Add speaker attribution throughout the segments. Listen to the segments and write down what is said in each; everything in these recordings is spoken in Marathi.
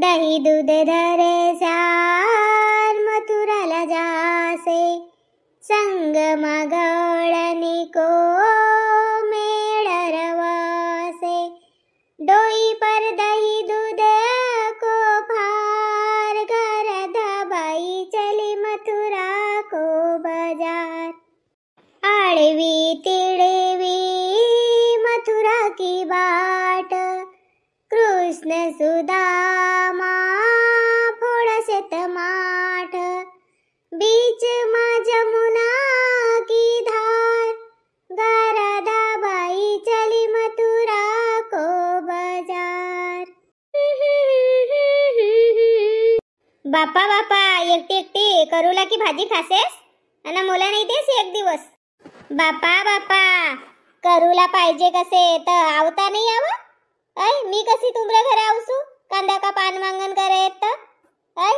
Speaker 1: दही दूध धरे सार मथुराला जासे संग मागळणी को मेळ रवासे डोई पर दही दूध को फार घर धाबाई चली मथुरा को बाजार आड़वी तिड़वी मथुरा की बाट कृष्ण सुदामा फोड़ से टमाट बीच में जमुना की धार गाराधाबाई चली मथुरा को बाजार। बापा बापा एकटी एकटी करूला की भाजी खासेस आणि मला नाही देस एक दिवस। बापा बापा करूला पाहिजे कसे तर आवता नाही यावं ऐ मी कशी तुमरे घरे आवसू कांदा का पान मागण करे ऐ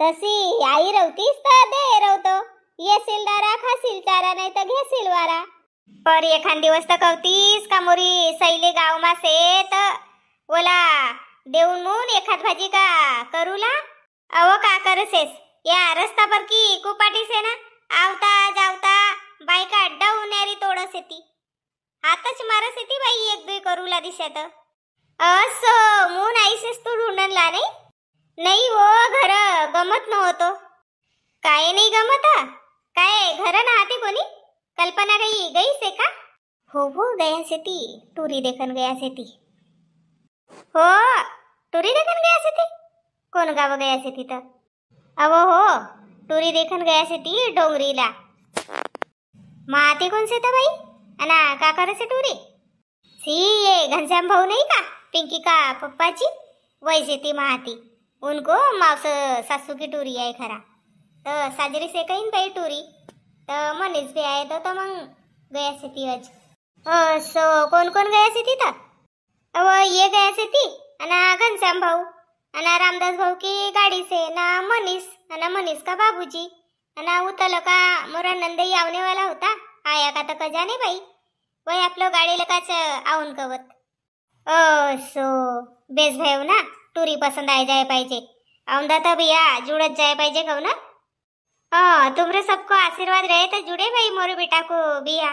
Speaker 1: तशी आई रवतीस तर दे रवतो येशील दारा खाशील चारा नाही तर घेशील वारा पर एखाद दिवस तर कवतीस का मोरी सैले गाव मा से तर ओला देऊन मून एखाद भाजी का करूला अव का करसेस या रस्ता पर की कुपाटी से ना आवता जावता बायका डाऊन्यारी तोडस येती हातच मारस येती बाई एक दुई करूला दिसत असो मून आईसेस तू ढूंढणला नाही हो घर गमत नव्हतो काय नाही गमत काय घर नहाती कोणी कल्पना गई गई से का हो गया से ती टूरी देखन गया से ती हो टूरी देखन गया से ती कोण गाव गया से ती तर अवो हो टूरी देखन गया से ती डोंगरीला माती कौन से था भाई अना का करे से टूरी सी ये घनश्याम भाऊ नहीं का पिंकी का पप्पा जी वैसे थी महाती उनको मावस सासू की टूरी आहे खरा तो साजरी से कहीं भाई टूरी तो मनीष भी आए तो मग गया से थी आज सो कौन कौन गया से थी था अब ये गया से थी अना घनश्याम भाऊ अना रामदास भाऊ की गाड़ी से ना मनीष का बाबूजी अना उतल का मोरा नंदई आवने वाला होता आया का तो कजाने भाई वही आप लोग गाड़ी लगाच आउन कवत सो बेस भाई ना टूरी पसंद आ जाए पाहिजे औंदा तो भैया जुड़त जाए पाहिजे कहू ना तुमरे सबको आशीर्वाद रहे तो जुड़े भाई मोरे बेटा को बिया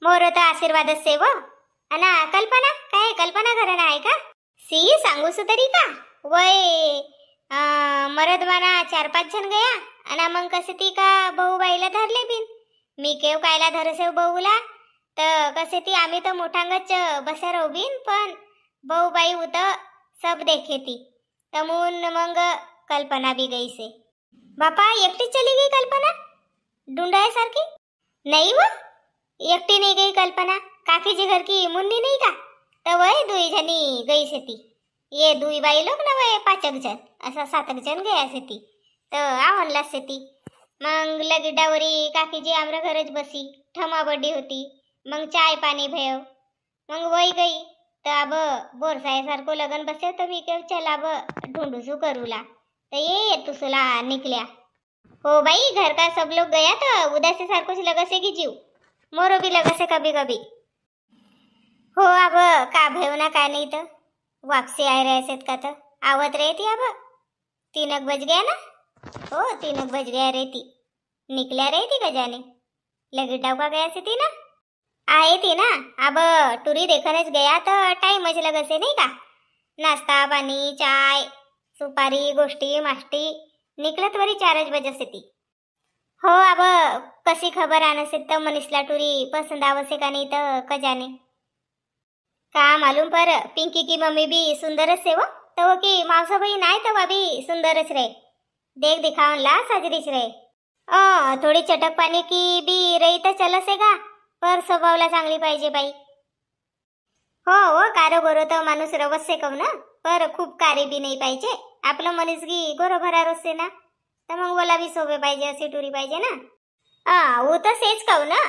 Speaker 1: मोर तो आशीर्वाद से वो अना कल्पना काय कल्पना घरना आहे का सी सांगू सुतरी का वय मरद माना 4-5 जण गया अना मग कसे ती का भाऊ बाईला धरले बिन मी केव कायला धरसेव भाऊला तर कसे ती आम्ही तर मोठांगच बसा राहू बिन पण भाऊ बाई उत सब देखे ती तमून मग कल्पना भी गई से बापा एकटी चली गई कल्पना ढूंढाय सारखी नहीं वो एकटी नहीं गई कल्पना काकी जी घर की मुन्नी नहीं का तो वह दुई जनी गई से ती ये दुई बाई लोग ना वह 5 जन असा 7 जन गया से ती तो आवनला से ती मग लगीडावरी काकी जी आमरा घरच बसी ठमा बड्डी होती मग चाय पाणी भेव मग वही गई तो अब बोरसाय सारखो लगन बसे तो मी केव चल अब ढूंढूसू करूला तो ये तुसला निकल्या हो भाई घर का सब लोग गया तो उदासी सारखोच लगसे की जीव मोरो भी लगसे कभी कभी हो अब का भेव ना का नहीं तो वापसी आए रहे से का तो आवत रही थी अब 3 बज गया ना हो 3 बज गया रहती निकल्या रही थी गजाने लगीडाव का गया से थी ना आए थी ना अब टूरी देखने गया तो टाइम लग से नहीं का नाश्ता पानी चाय सुपारी गोष्टी माष्टी निकलत वरी 4 बजे से थी हो अब कशी खबर आने से तो मनीषला टूरी पसंद आवसे का नहीं तो कजाने का मालूम पर पिंकी की मम्मी भी सुंदरच से वो तो वो की मावसा भाई नाही तो वह भी सुंदरच रहे देख दिखावन ला सजरीच रहे थोड़ी चटक पानी की भी रही तो चलसेगा पर स्वभावला चांगली पाहिजे बाई हो हो कारो गोरो तो माणूस रवस से कहू ना पर खूप कारी भी नाही पाहिजे आपलं मनीसगी गोरो भरा रोसे ना तर मग बोला भी सोबे पाहिजे अशी टुरी पाहिजे ना वो तो सेच कहू ना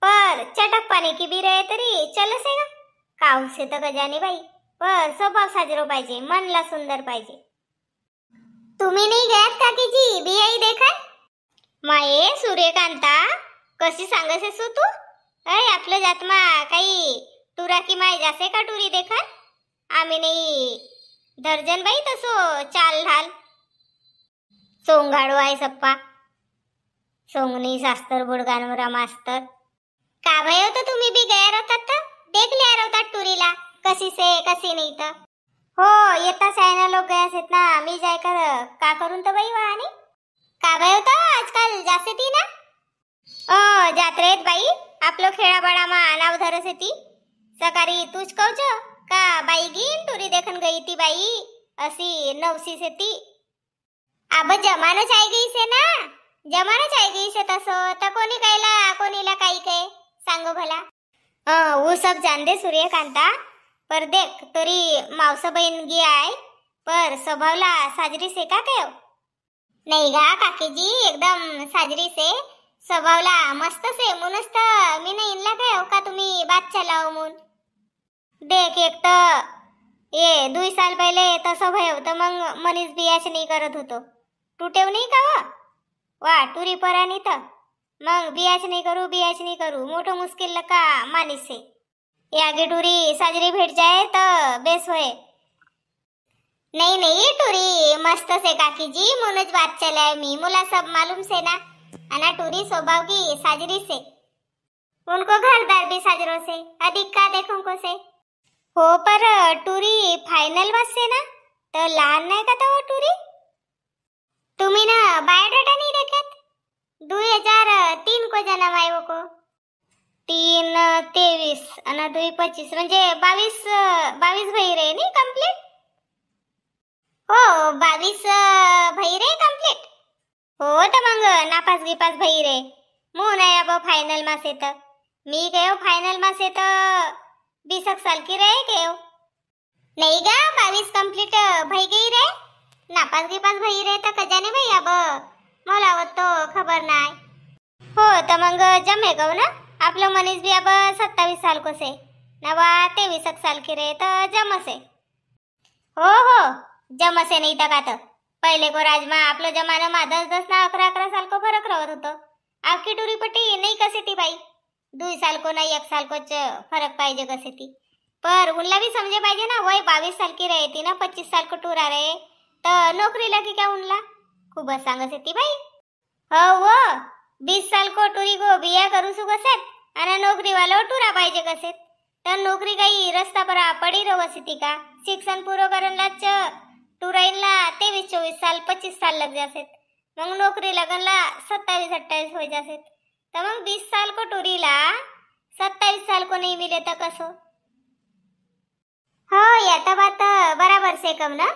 Speaker 1: पर चटक पानी की भी रहे तरी चलसेगा काऊ से तो गजाने बाई पर स्वभाव साजरो पाहिजे मनला सुंदर पाहिजे तुम्ही नाही गयात काकीजी बियाई देखत माये सूर्यकांता कशी सांगसे सु तू अय आपलं जातमा काही टुरा की माय जासे का टुरी देखत आम्ही नाही दर्जन बाई तसो चाल ढाल सोंगाडो आहे सप्पा सोंगनी शास्त्र बुडगानवरा मास्तर का भयो तो तुम्ही बी गया रहतात तर देख लिया रहतात टुरीला कशी से कशी नाही तर हो येता सायना लोक गया आहेत ना मी जाय कर का करून तर बाई वाहनी का भयो तो आजकाल जास्त ती ना जात रहेत बाई आपलो खेळाबाळामा नाव धरस ती सकाळी तूच कहच का बाई गीन टुरी देखन गई ती बाई अशी नवसी से ती अब जमानो चाय गई से ना जमानो चाय गई से तसं तर कोणी कायला कोणीला काही काय सांगो भला वो सब जान दे सूर्यकांता पर देख तरी मावसा बहीण गी आहे पर स्वभावला साजरी से का काय नाही गा काकीजी एकदम साजरी से स्वभावला मस्त से मुनस्त मी नाही इनला काय का तुम्ही बात चलाओ मुन देख एक तर ये 2 साल पहिले तसं भयो तर मग मनीष बियाच नाही करत होतो टूटेव नाही का वा टुरी परानी तर मग बियाच नाही करू मोठं मुश्किल का मानिस से यागी टुरी साजरी भेट जाए तो बेस होए नहीं नहीं टुरी मस्त से काकी जी मुनज बात चलाए मी मुला सब मालूम से ना अना टुरी स्वभाव की साजरी से उनको घरदार भी साजरों से अधिक का देखो को से हो पर टुरी फाइनल बस से ना तो लहान नाही का तो टुरी तुम्ही ना बायोडाटा नहीं देखत 2003 को जन्म आहे वो को 3-23 आणि 2-25 म्हणजे 22 भई रे नाही कंप्लीट हो 22 भई रे कंप्लीट हो तर मग नापास गिपास भई रे मो नाही अब फायनल मा से तर मी गयो फायनल मा से तर 20 साल की रहे गयो नहीं गा 22 कंप्लीट भई गई रे नापास गिपास भई रे तर कजाने भाई अब मला तो खबर नाही हो तर मग जमे गो ना आपलं मनीष भी अब 27 साल को से नवा 23 साल की रे तर जमसे हो जमसे नहीं तक आता पहले को राजमा आपलं जमाना मा 10 ना 11 साल को फरक रहत होतो आपकी टुरी पट्टी नहीं कसे ती भाई 2 साल को नहीं 1 साल को फरक पाहिजे कसे ती पर उनला भी समझे पाहिजे ना वही 22 साल की रहती ना 25 साल को टूरा रहे तर नौकरी लगी क्या उनला खूबच सांगत ती भाई हो वो 20 साल को टुरी को बिया करू सु कसेत आणि नोकरी वाला टुरा पाहिजे कसेत तर नोकरी काही रस्ता पर पडी रवसी का शिक्षण पूर्ण करनलाच टुराईनला 23-24 साल 25 साल लग जासेत मग नोकरी लगनला 27-28 हो जासेत तर मग 20 साल को टुरीला 27 साल को नहीं मिले तर कसो हो या तर बात बराबर से कम ना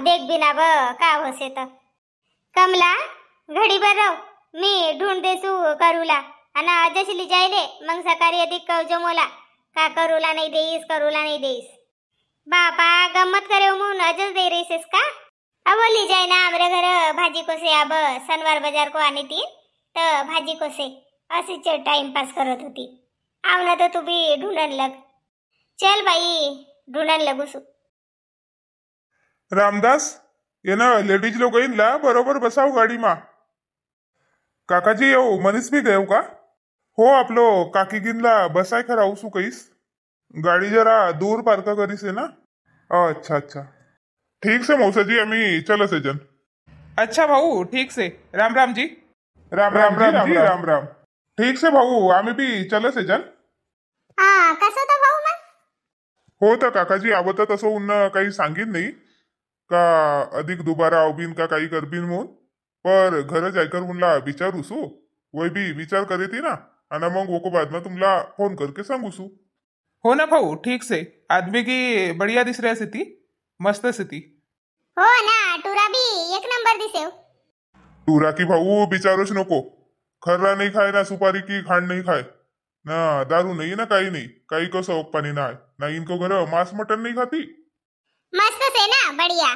Speaker 1: देख बिना ब का होसे तर कमला घडी भर रहो मी ढूंढ देसू करूला आणि जसली जायले मग सकाळी अधिक कवजो मोला का करूला नहीं देईस बापा गम्मत करे मुन अजस दे रहीस का अब ली जाए ना हमारे घर भाजी को से अब शनिवार बाजार को आनी थी तो भाजी को से असी टाइम पास करत होती आव ना तो तू भी ढूंढन लग चल भाई ढूंढन लगू सु
Speaker 2: रामदास ये ना लेडीज लोग ला बरोबर बसाव गाडी मा काकाजी येऊ मनीष भी गयो का हो आपलो काकी गिनला बसाय खरा उसू कईस गाड़ी जरा दूर पार्क करी से ना अच्छा ठीक से मौसा जी आम्ही चलो से जन
Speaker 3: अच्छा भाऊ ठीक से राम राम जी
Speaker 2: राम ठीक से भाऊ आम्ही भी चलो से जन
Speaker 1: कसं तर भाऊ मग
Speaker 2: हो तर काकाजी आवत तसं उन्न काही सांगित नाही का अधिक दुबारा आवबीन का काही करबीन म्हणून पर घर जायकर उनला विचारू सु वही भी विचार करे थी ना आणि मग वो को बाद में तुमला फोन करके सांगू सु
Speaker 3: हो ना भाऊ ठीक से आदमी की बढ़िया दिस रहे से थी मस्त से थी
Speaker 1: हो ना टुरा भी एक नंबर दिसेव
Speaker 2: टूरा की भाऊ विचारोच नको खर्रा नहीं खाए ना सुपारी की खांड नहीं खाए ना दारू नहीं ना काही को शौक पानी ना है ना इनको घर मांस मटन नहीं खाती
Speaker 1: मस्त से ना बढ़िया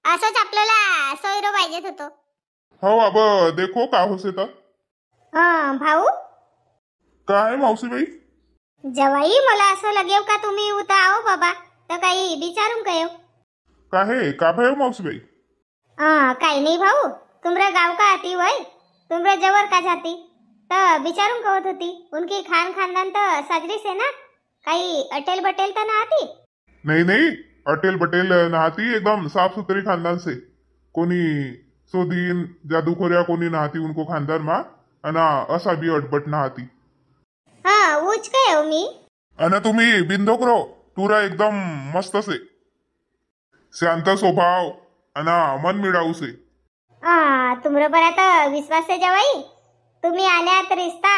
Speaker 1: असंच आपल्याला सोयरो पाहिजेत होतो
Speaker 2: हो अब देखो का हो से तर
Speaker 1: भाऊ
Speaker 2: काय मौसी बाई
Speaker 1: जवाई मला असं लगेव का तुम्ही उता आओ बाबा तर काही विचारून कयो
Speaker 2: काहे का भयो मौसी बाई
Speaker 1: काही नाही भाऊ तुमरा गाव का आती वय तुमरा जवर का जाती तर विचारून कहत होती उनकी खानदान तर साजरी से ना काही अटेल बटेल तर ना आती
Speaker 2: नहीं अटेल बटेल नहाती एकदम साफ सुथरी खानदान से। कोणी सोदीन जादूखोरिया कोणी नहाती उनको खानदान मा अना असा बी अटबट नहाती।
Speaker 1: हा ऊच काय हो मी
Speaker 2: अन तुम्ही बिंदोकरो तुरा एकदम मस्त से शांत स्वभाव अना मन मिळाऊ से।
Speaker 1: तुमरो पर आता विश्वास है जवाई तुम्ही आल्यात रिश्ता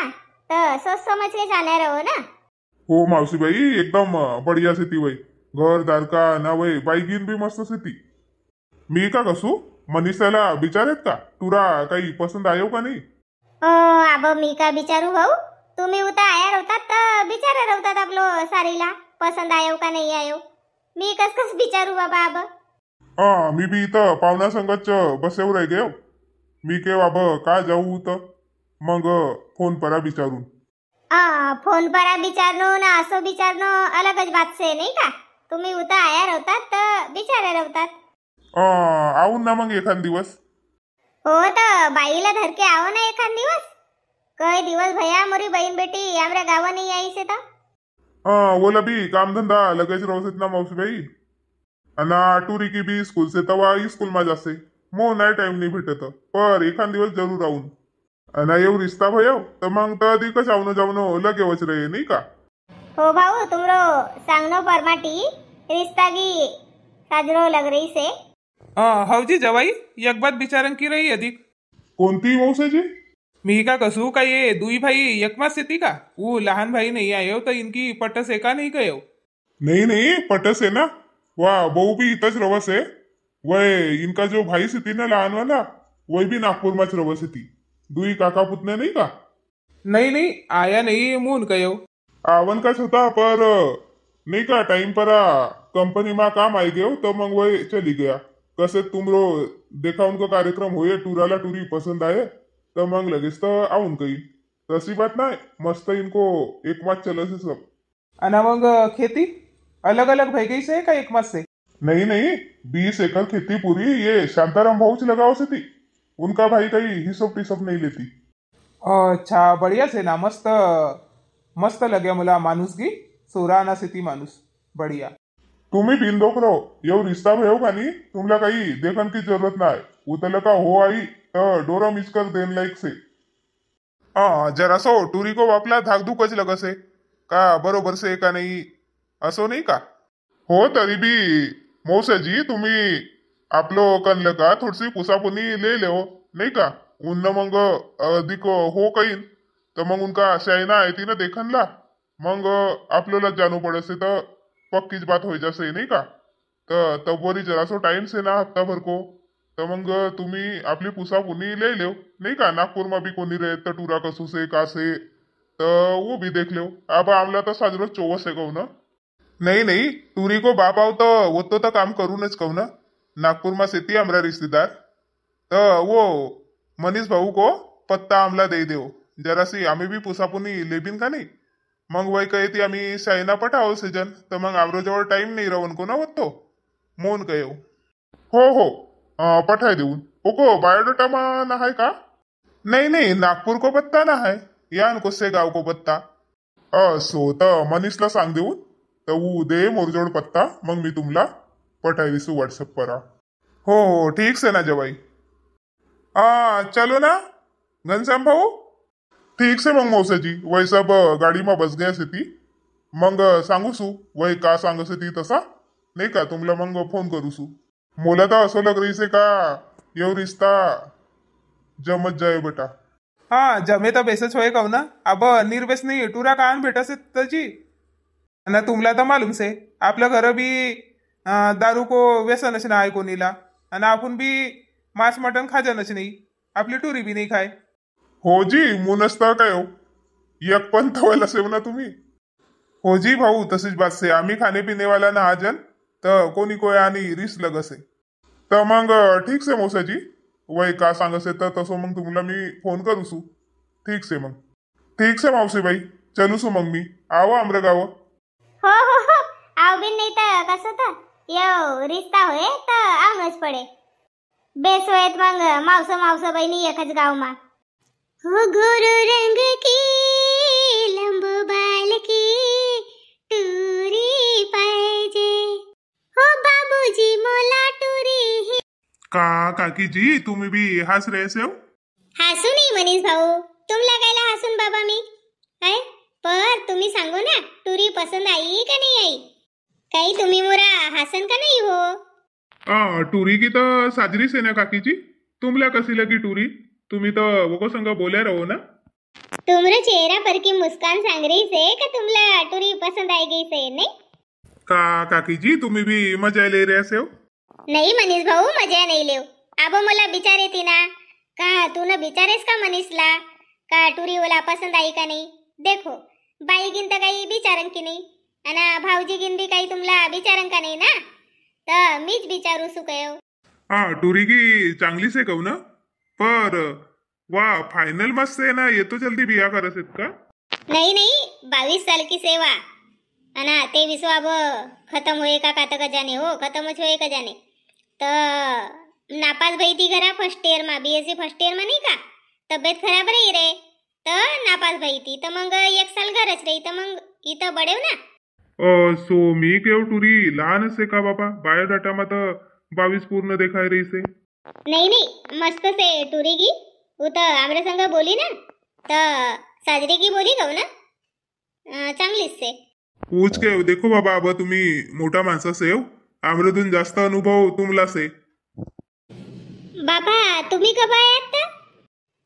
Speaker 1: तर सोच समझ के जाना रहो ना।
Speaker 2: हो मावशीबाई एकदम बढिया से ती वय घर दारका ना वय बाईगीन बी मस्त से ती। मी का कसू मनीषाला विचारेत का तुरा काही पसंद आयो का नाही?
Speaker 1: अब मी का विचारू भाऊ तुम्ही उता आया होतात तर विचारा रवतात आपलो सारीला पसंद आयो का नाही आयो मी कस कस विचारू बाबा अब।
Speaker 2: मी बी इथं पाहुणा संगच बसेवर राही गेव मी के बाब का जाऊ तर मग फोन परा विचारून।
Speaker 1: फोन पर विचारनो ना असो विचारनो अलगच बात से नाही का तुम्ही उता आया रवतात तर विचारा रवतात।
Speaker 2: आऊन ना मग एखाद दिवस।
Speaker 1: हो तर बाईला धरके आओ ना एखाद दिवस कई दिवस भैया मोरी बहीण बेटी आमरा गाव नाही आई से तर
Speaker 2: बोला बी काम धंदा लगेच रवसेत ना मावशीबाई अना टूरी की बी स्कूल से तवा स्कूल मा जासे मो नाही टाइम नाही भेटत पर एखाद दिवस जरूर आऊन अना येऊ रिश्ता भयो तर मग तर अधिकच आवनो जावनो लगेवच रे नाही का।
Speaker 1: हो भाऊ तुमरो सांगनो परमाटी रिश्ता की साजरो लग रही से।
Speaker 3: हवजी जवाई एक बात विचारन की रही अधिक।
Speaker 2: कोणती मौसाजी?
Speaker 3: मी का कसू का ये दुई भाई एकमास येती का वो लहान भाई नहीं आयो तो इनकी पटस एका नहीं गयो।
Speaker 2: नहीं नहीं पटस है ना वाह बहू भी इतच रवस है वह इनका जो भाई से थी ना लहान वाला वही भी नागपुर में रवस थी दुई काका पुतने नहीं का।
Speaker 3: नहीं नहीं आया नहीं मून कयो
Speaker 2: आवन का होता पर नहीं का टाइम पर कंपनी में काम आई गयो तो मग वही चली गया कसे तुमरो देखा उनको कार्यक्रम होए टूराला टूरी पसंद आए तो मग लगेच तो आऊन कही तशी बात नाही मस्त इनको एक मास चले से सब।
Speaker 3: अना मग खेती अलग अलग भाई गई से का एक मास से?
Speaker 2: नहीं नहीं 20 एकड़ खेती पूरी ये शांताराम भाऊ लगाओ से थी उनका भाई कहीं हिसाब टिसब नहीं लेती।
Speaker 3: अच्छा बढ़िया से ना मस्त मस्त लगे मला माणूस की सोराना सिटी माणूस बढ़िया।
Speaker 2: तुम्ही बिंदोक रहो येऊ रिश्ता भयो का नहीं तुमला काही देखन की जरूरत नाही उतल का हो आई तर डोरा मिसकर देन लायक से। जरा सो टूरी को वापला धाकधूकच लगसे का बरोबर से का नाही असो नाही का। हो तरी बी मौसाजी तुम्ही आपलो कनल का थोडीशी पुसापुनी ले लो नाही का उन्न मग अधिक हो कहीन तर मग उनका शायना आहे ती ना देखनला मग आपल्याला जानू पडसे तर पक्कीच बात हो जासे नाही का। तर तबोरी जरासो टाइम से ना हप्ता भर को तर मग तुम्ही आपली पुसापुनी ले लो नाही का नागपूर में भी कोणी रहे तर टूरा कसू से का से तो वो भी देख लो। अब आमला तो साजरो 24 है कहू ना। नहीं नहीं टूरी को बाप आओ तो वो तो काम करूनच कहू ना नागपुर में सेती हमारा रिश्तेदार तो वो मनीष भाऊ को पत्ता आमला दे दो जरासी आम्ही भी पुसापुनी लेबिन का नहीं मग वही कहे ती आम्ही शायना पटाओ सीजन तर मग आमरो जवळ टाइम नाही रवन को ना वत्तो मोन कयो। हो पठाय देऊन ओको बायोडाटा मा ना है का? नहीं नहीं नागपूर को पत्ता ना है यान कोसे गाव को पत्ता सो तर मनीषला सांग देऊन तर वो दे मोरजोड पत्ता मग मी तुमला पठाय दिसू व्हॉट्सअप पर। हो ठीक से ना जवाई चलो ना घनश्याम भाऊ ठीक से मग मौसाजी वही सब गाड़ी में बस गया से ती मग सांगू सू वही का सांग से ती तसा नहीं का तुमला मग फोन करू सू मोला तो असो लग रही से का ये रिश्ता जमत जाए बेटा।
Speaker 3: हाँ जमे तर बेसच होय कहू ना अब निर्वेस नहीं टूरा कान भेटा से तजी ना तुमला तर मालूम से आपल्या घर भी दारू को व्यसनच ना आहे कोणीला आणि आपण भी मांस मटन खाजनच नाही आपली टुरी भी नाही खाय।
Speaker 2: हो जी मुनस्ता काय हो एक पण तवायला सेव ना तुम्ही। हो जी भाऊ तशीच बात से आम्ही खाने पीने वाला ना हाजन तर कोणी कोय आणि रिस लगसे तर मग ठीक से मौसाजी वही का सांगसे तर तसो मग तुम्हाला मी फोन करू सू ठीक से मग ठीक से मावशी बाई चलू सू मग मी आव आमरा गाव।
Speaker 1: हो आव बिन नाही तर कसं तर यो रिश्ता होय तर आवनच पडे बेस होयत मग मावस बहिणी एकच गाव मा। हो गोरो रंग की लंबो बाल की टूरी पाहिजे हो
Speaker 2: का काकीजी तुम्ही बी हास रे हो?
Speaker 1: हसू नाही मनीष भाऊ, तुमला कायला हसून बाबा मी काय? पर तुम्ही सांगू ना, टुरी पसंद आई का नाही आई? काही तुम्ही मोरा हसन का नाही हो?
Speaker 2: टुरी की तर साजरी से ना काकीजी, तुमला कसी लगी टुरी? तुम्ही तर वो संग बोल्या रहो ना.
Speaker 1: तुमरो चेहरा पर की मुस्कान सांग रही से का तुमला टुरी पसंद आई गई से नहीं?
Speaker 2: का काकीजी तुम्ही बी मजा ले रहे हो?
Speaker 1: नाही मनीष भाऊ, मजा नाही लेव. आबो मला बिचारे ती ना का तू न बिचारेस का मनीषला का टुरी ओला पसंद आई का नाही? देखो बाई गिन तर काही बिचारन की नाही, आणि भाऊजी गिन बी काही तुमला बिचारन का नाही ना, तर मीच बिचारू सुकयो.
Speaker 2: टुरी की चांगली से कहू ना, पर वा फायनल मस्त है ना, ये तो जल्दी बिया करत आहेत का?
Speaker 1: नाही नाही, 22 साल की सेवा अना 23 अब खत्म होए का का जाने हो, खत्मच होए का जाने. तर नापास भई ती घरा फर्स्ट इयर मा, बीएससी फर्स्ट इयर मा नाही का, तब्येत खराब रही रे तर नापास भई ती, तर मग 1 साल घरच रही, तर मग इथं बडेव ना.
Speaker 2: सो मी केव टुरी लहान से का बाबा, बायोडाटा मा तर 22 पूर्ण देखाय रही से.
Speaker 1: नाही नाही, मस्त से टुरी की वो तर आमरे संग बोली ना, तर साजरी की बोली कहू ना, चांगलीच से.
Speaker 2: पूछ के देखो बाबा, अब तुम्ही मोठा माणसा से हो, आमरदून जास्त अनुभव तुमला से.
Speaker 1: बाबा तुम्ही कब आए आता?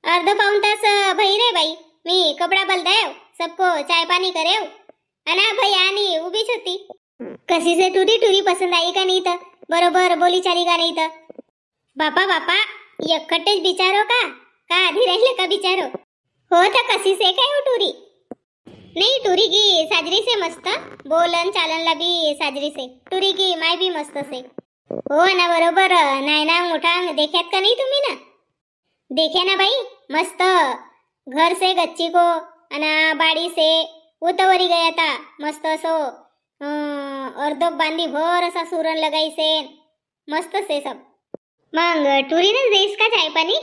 Speaker 1: अर्ध पाऊन तास भई रे बाई, मी कपडा बदलायो, सबको चाय पाणी करेव, अना भाई आणि उभीच होती. कशी से टुरी टुरी पसंद आई का नाही तर, बरोबर बोली चाली का नाही तर? बापा बापा एकटेच बिचारो का आधी राहिले का बिचारो? हो तर कशी से काय हो टुरी? नाही टुरी की साजरी से मस्त, बोलन चालनला बी साजरी से, टुरी की माय बी मस्त से. हो ना बरोबर, नाही ना मोठा देख्यात का नाही तुम्ही ना? देखे ना भाई, मस्त घर से गच्ची को अना बाड़ी से उतवरी गया था, मस्त असो अर्धोक बांधी भर असा सुरण लगाई से, मस्त से सब. मग टुरी न देस का चाय पाणी?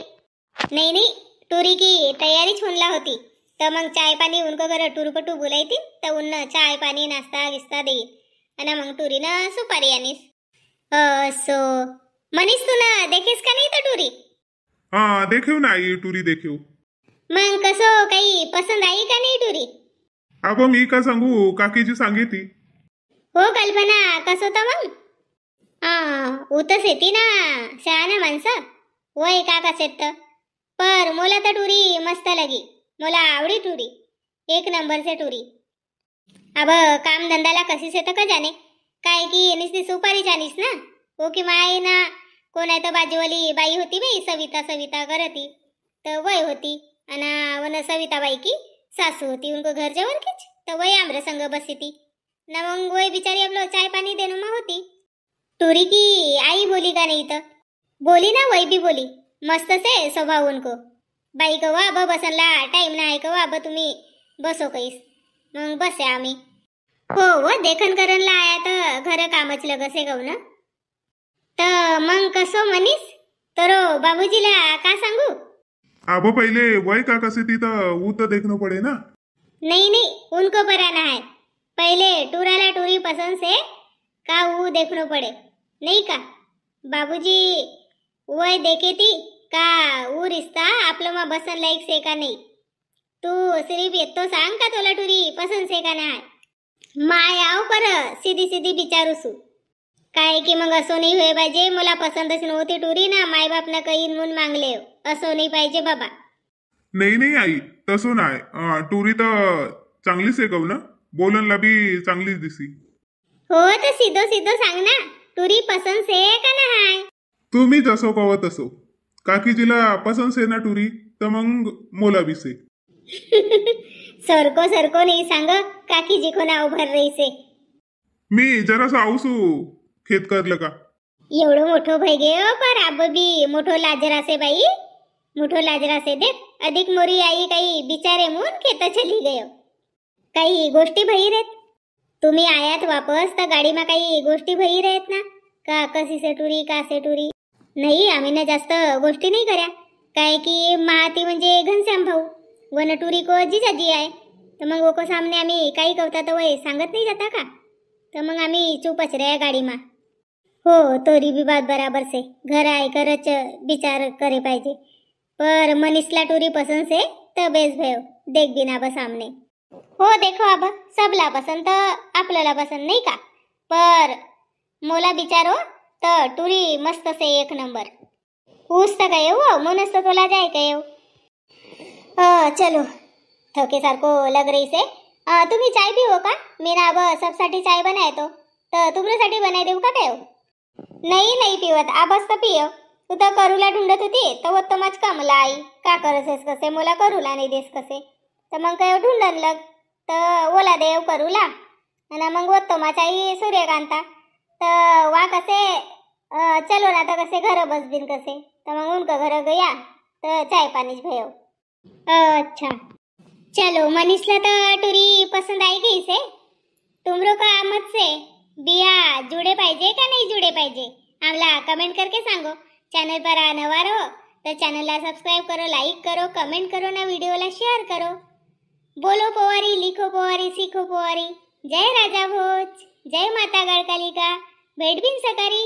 Speaker 1: नाही नाही, टुरी की तयारी छुनला होती, तर मग चाय पाणी उनको घर टुरपटू बोलायती, तर उन्न चाय पाणी नाश्ता गिस्ता देईल, आणि मग टुरीनं सुपारी आणीस. सो मनीष तू ना देखेस का नाही तर टुरी?
Speaker 2: देखेव ना आई, टुरी देखेव.
Speaker 1: मग कसो काही पसंद आई का नाही टुरी?
Speaker 2: अब मी का सांगू, काकीजी सांगिती.
Speaker 1: हो कल्पना, कसं होतं मग? उतस येते ना शहाणा माणसं, वय का कसेत, पर मला तर टुरी मस्त लगी, मला आवडी टुरी, एक नंबर से टुरी. अब काम धंदाला कशी से तर का जाने, काय की निस्ती सुपारी जानीस ना, हो की माय ना कोण आहे तर बाजूवाली बाई होती बाई, सविता करती, तर वय होती, आणि वन सविता बाई की सासू होती, उनको घर जवळ कीच, तर वय आमरे संग बसी ती ना, मग वय बिचारी आपलं चाय पाणी देणं मा होती. टुरी की आई बोली का नाही तर? बोली ना, वय भी बोली, मस्त से स्वभाव उनको. बाई कवा अब बसनला टाइम नाही कवा, अब तुम्ही बसो कैस, मग बसे आम्ही. हो व देखन करणला आया तर घर कामच लगसे गव ना. तर मग कसो मनीष, तर बाबूजीला का सांगू?
Speaker 2: अब पहिले वय का कसे ती तर ऊ तर देखणं पडे ना.
Speaker 1: नहीं नहीं, उनको पराना है, पहले टूराला टूरी पसंद से का वो देखना पड़े, नहीं का बाबूजी? वह देखे थी का वो रिश्ता आपलं मा बसन लायक से का नहीं? तू सिर्फ येतो सांग का तोला टुरी पसंद से का नाही? माय आव पर सीधी सीधी विचारू सु काय की मग असो नाही होय पाहिजे, मला पसंतच नव्हती टुरी ना, माय बाप ना काही म्हणून मागले, असो नाही पाहिजे बाबा.
Speaker 2: नाही आई, तसं नाही. टुरी तर चांगलीच आहे कहू ना, बोलनला बी चांगलीच दिसी.
Speaker 1: हो तर सीधो सीधो सांग ना, टुरी पसंद से का नाही?
Speaker 2: तुम्ही जसो कव तसो, काकीजीला पसंत से ना टुरी, तर मग मोला बी से.
Speaker 1: सरको सरको नाही सांग, काकीजी को नाव भर रही से.
Speaker 2: मी जरासं आऊसू खेत करलं का.
Speaker 1: एवढं मोठं भय गे पर आब बी मोठो लाजरा से बाई, मोठो लाजरा से देख, अधिक मोरी आई काही बिचारे मुन खेत चली गयो, काही गोष्टी भई रेत. तुम्ही आयात वापस तर गाडी मा काही गोष्टी भई रेत ना, का कशी से टुरी का से टुरी. नाही आम्ही ना जास्त गोष्टी नाही कर्या, काय की महाती म्हणजे घनश्याम भाऊ, वन टुरी को जिजाजी आहे, तर मग वो को सामने आम्ही काही कवता तर वय सांगत नाही जाता का, तर मग आम्ही चुपच रे गाडी मा. हो तोरी भी बात बराबर से घर आए करच विचार करे पाहिजे पर मनीषला टुरी पसंद से तर बेस भयो देख बिना बस सामने हो देखो अब सबला पसंद तर आपल्याला पसंद नाही का पर मोला विचारो तर टुरी मस्त से एक नंबर ऊस तर काय हो मनस तर तुला जाय काय चलो थके सारखो लग रही से तुम्ही चाय पिओ का मी ना अब सबसाठी चाय बनाय तो तर तुमच्यासाठी बनाय देऊ का काय नाही नाही पिवत आबस तर पियो तू तर करूला ढूंढत होती तर तो मच कमला आई का करसेस कसे मला करूला नाही देस कसे तर मग काय ढूंढन लग तर ओला देव करूला आणि मग तो माझाई सूर्यकांता तर वा कसे चलो ना तर कसे घर बस बिन कसे तर मग उनका घर गया तर चाय पानीच भयो अच्छा चलो मनीषला तर टुरी पसंद आई गई से तुमरो का मत से बिया जुड़े पाहिजे का नहीं जुड़े पाहिजे आमला कमेंट करके सांगो चैनल पर नवा रहो तो चैनल ला सब्सक्राइब करो लाइक करो कमेंट करो ना वीडियो ला शेयर करो बोलो पोवारी लिखो पोवारी सीखो पोवारी जय राजा भोज जय माता गढ़कालिका भेट बिन सकारी।